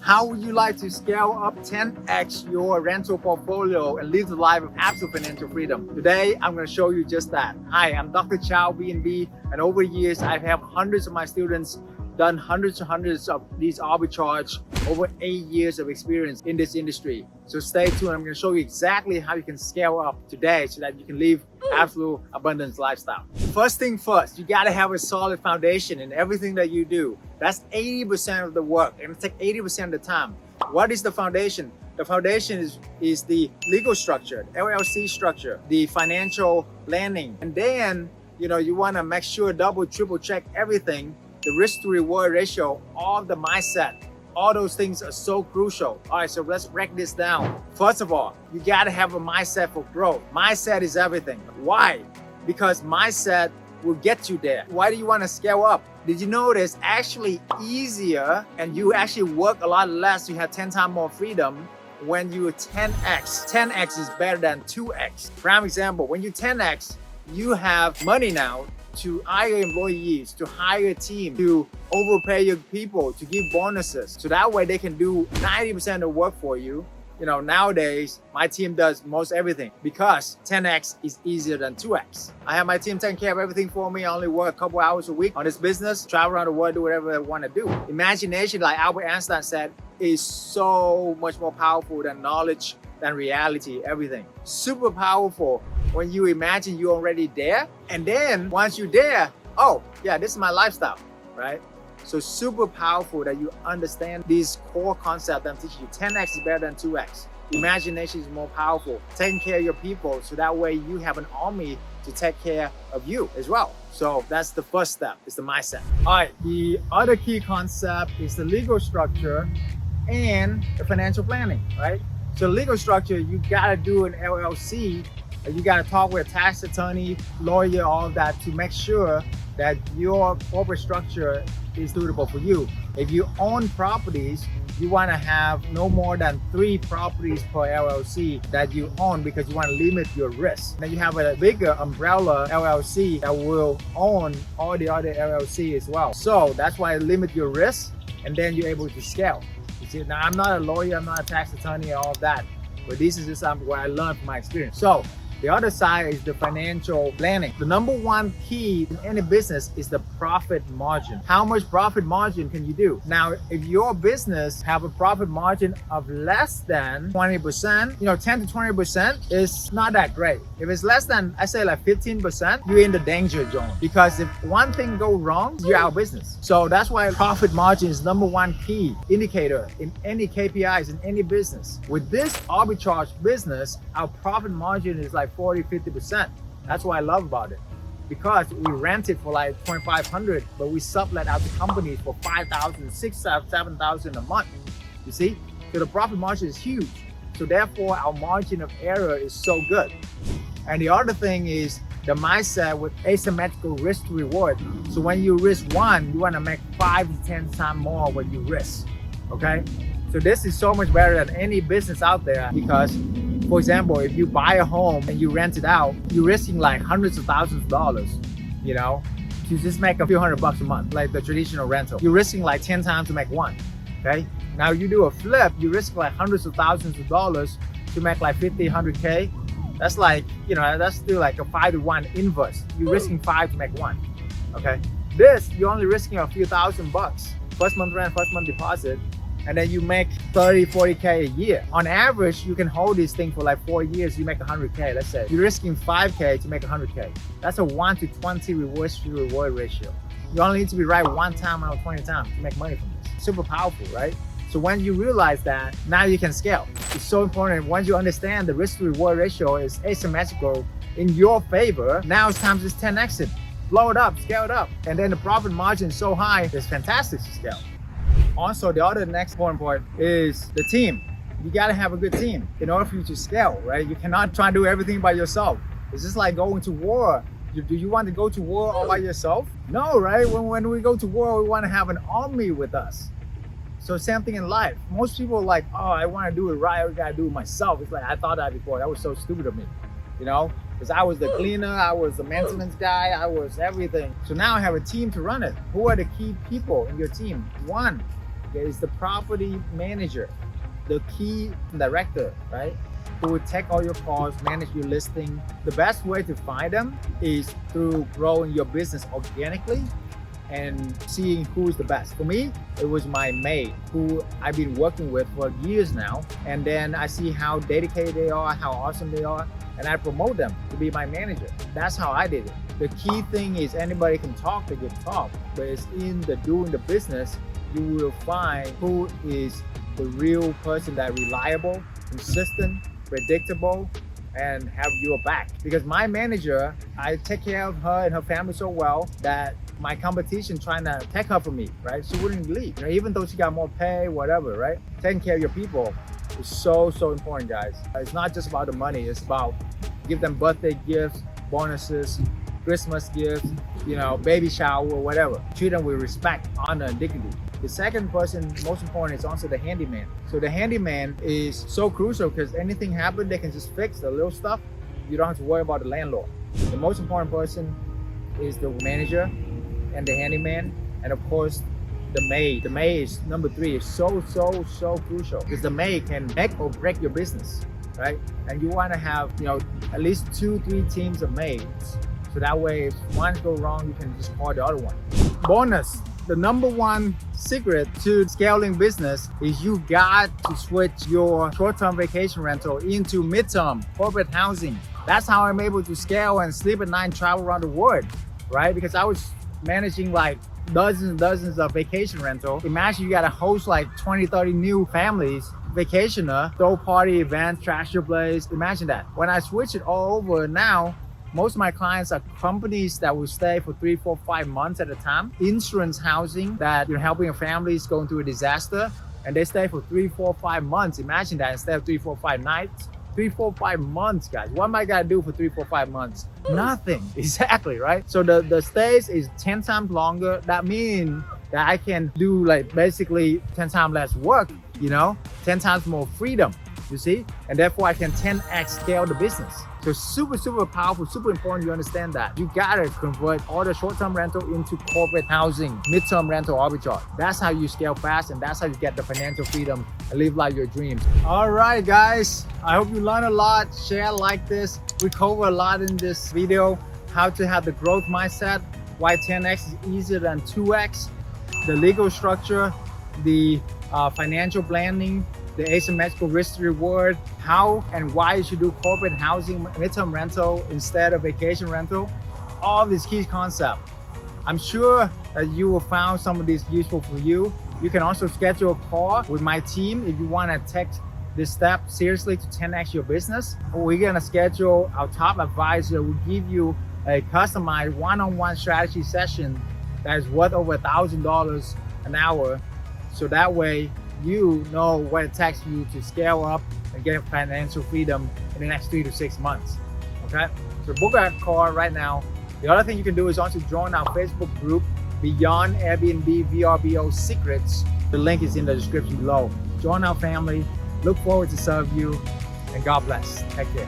How would you like to scale up 10x your rental portfolio and live the life of absolute financial freedom? Today, I'm going to show you just that. Hi, I'm Dr. Chow, B&B, and over the years, I have hundreds of my students done hundreds of these arbitrage over 8 years of experience in this industry. So stay tuned. I'm going to show you exactly how you can scale up today so that you can live absolute abundance lifestyle. First thing first, you got to have a solid foundation in everything that you do. That's 80% of the work, and it takes 80% of the time. What is the foundation? The foundation is the legal structure, LLC structure, the financial planning, and then you want to make sure double, triple check everything. The risk to reward ratio, all the mindset, all those things are so crucial. All right, so let's break this down. First of all, you got to have a mindset for growth. Mindset is everything. Why? Because mindset will get you there. Why do you want to scale up? Did you know it's actually easier and you actually work a lot less, you have 10 times more freedom when you 10x. 10x is better than 2x. Prime example, when you 10x, you have money now to hire employees, to hire a team, to overpay your people, to give bonuses. So that way they can do 90% of the work for you. Nowadays, my team does most everything because 10x is easier than 2x. I have my team taking care of everything for me. I only work a couple hours a week on this business, travel around the world, do whatever I want to do. Imagination, like Albert Einstein said, is so much more powerful than knowledge, than reality, everything. Super powerful when you imagine you're already there. And then once you're there, oh yeah, this is my lifestyle, right? So super powerful that you understand these core concepts that I'm teaching you. 10x is better than 2x. Imagination is more powerful. Taking care of your people, so that way you have an army to take care of you as well. So that's the first step, is the mindset. All right, the other key concept is the legal structure and the financial planning, right? So legal structure, you gotta do an LLC. You gotta talk with a tax attorney, lawyer, all of that to make sure that your corporate structure is suitable for you. If you own properties, you wanna have no more than 3 properties per LLC that you own because you wanna limit your risk. Then you have a bigger umbrella LLC that will own all the other LLC as well. So that's why I limit your risk, and then you're able to scale. You see, now I'm not a lawyer, I'm not a tax attorney, all of that, but this is just what I learned from my experience. So the other side is the financial planning. The number one key in any business is the profit margin. How much profit margin can you do? Now, if your business have a profit margin of less than 20%, 10 to 20% is not that great. If it's less than, I say like 15%, you're in the danger zone. Because if one thing go wrong, you're out of business. So that's why profit margin is number one key indicator in any KPIs in any business. With this arbitrage business, our profit margin is like 40-50%. That's what I love about it, because we rent it for like $2,500, but we sublet out to companies for $5,000, $6,000, $7,000 a month. You see, so the profit margin is huge. So therefore, our margin of error is so good. And the other thing is the mindset with asymmetrical risk to reward. So when you risk one, you want to make 5 to 10 times more what you risk. Okay, so this is so much better than any business out there, because for example, if you buy a home and you rent it out, you're risking like hundreds of thousands of dollars, to just make a few $100 a month, like the traditional rental. You're risking like 10 times to make one, okay? Now you do a flip, you risk like hundreds of thousands of dollars to make like 50, 100K. That's like, that's still like a 5 to 1 inverse. You're risking 5 to make 1, okay? This, you're only risking a few $1,000. First month rent, first month deposit, and then you make 30, 40K a year. On average, you can hold this thing for like 4 years, you make 100K, let's say. You're risking 5K to make 100K. That's a 1 to 20 reward ratio. You only need to be right 1 time out of 20 times to make money from this. Super powerful, right? So when you realize that, now you can scale. It's so important. Once you understand the risk to reward ratio is asymmetrical in your favor, now it's time to just 10x it. Blow it up, scale it up. And then the profit margin is so high, it's fantastic to scale. Also, the other next important part is the team. You gotta have a good team in order for you to scale, right? You cannot try to do everything by yourself. It's just like going to war. Do you want to go to war all by yourself? No, right? When we go to war, we want to have an army with us. So same thing in life. Most people are like, oh, I want to do it right, I gotta do it myself. It's like, I thought that before. That was so stupid of me, because I was the cleaner, I was the maintenance guy, I was everything. So now I have a team to run it. Who are the key people in your team? One, is the property manager, the key director, right? Who will take all your calls, manage your listing. The best way to find them is through growing your business organically and seeing who's the best. For me, it was my maid, who I've been working with for years now. And then I see how dedicated they are, how awesome they are, and I promote them to be my manager. That's how I did it. The key thing is anybody can talk the good talk, but it's in the doing the business, you will find who is the real person that reliable, consistent, predictable, and have your back. Because my manager, I take care of her and her family so well that my competition trying to take her from me, right? She wouldn't leave, even though she got more pay, whatever, right? Taking care of your people is so important, guys. It's not just about the money. It's about give them birthday gifts, bonuses, Christmas gifts, baby shower, whatever. Treat them with respect, honor, and dignity. The second person, most important, is also the handyman. So the handyman is so crucial because anything happens, they can just fix the little stuff. You don't have to worry about the landlord. The most important person is the manager and the handyman, and of course the maid. The maid is number 3. It's so crucial because the maid can make or break your business, right? And you want to have at least 2-3 teams of maids, so that way if one goes wrong, you can just call the other one. Bonus. The number one secret to scaling business is you got to switch your short-term vacation rental into mid-term corporate housing. That's how I'm able to scale and sleep at night and travel around the world, right? Because I was managing like dozens and dozens of vacation rental. Imagine you got to host like 20-30 new families, vacationer, throw party events, trash your place. Imagine that. When I switch it all over now, most of my clients are companies that will stay for 3, 4, 5 months at a time. Insurance housing that you're helping families going through a disaster, and they stay for 3, 4, 5 months. Imagine that instead of 3, 4, 5 nights. 3, 4, 5 months, guys. What am I gonna do for 3, 4, 5 months? Nothing. Exactly, right? So the stays is 10 times longer. That means that I can do like basically 10 times less work, 10 times more freedom, you see? And therefore I can 10x scale the business. So super powerful, super important you understand that. You gotta convert all the short-term rental into corporate housing, mid-term rental arbitrage. That's how you scale fast, and that's how you get the financial freedom and live like your dreams. All right, guys, I hope you learn a lot. Share, like this. We cover a lot in this video. How to have the growth mindset, why 10x is easier than 2x, the legal structure, the financial planning, the asymmetrical risk reward, how and why you should do corporate housing, midterm rental instead of vacation rental, all these key concepts. I'm sure that you will find some of these useful for you. You can also schedule a call with my team if you want to take this step seriously to 10x your business. We're gonna schedule our top advisor will give you a customized one-on-one strategy session that is worth over $1,000 an hour. So that way, you know what it takes you to scale up and get financial freedom in the next 3 to 6 months. Okay, so book a call right now. The other thing you can do is also join our Facebook group, Beyond Airbnb VRBO Secrets. The link is in the description below. Join our family. Look forward to serve you, and God bless. Take care.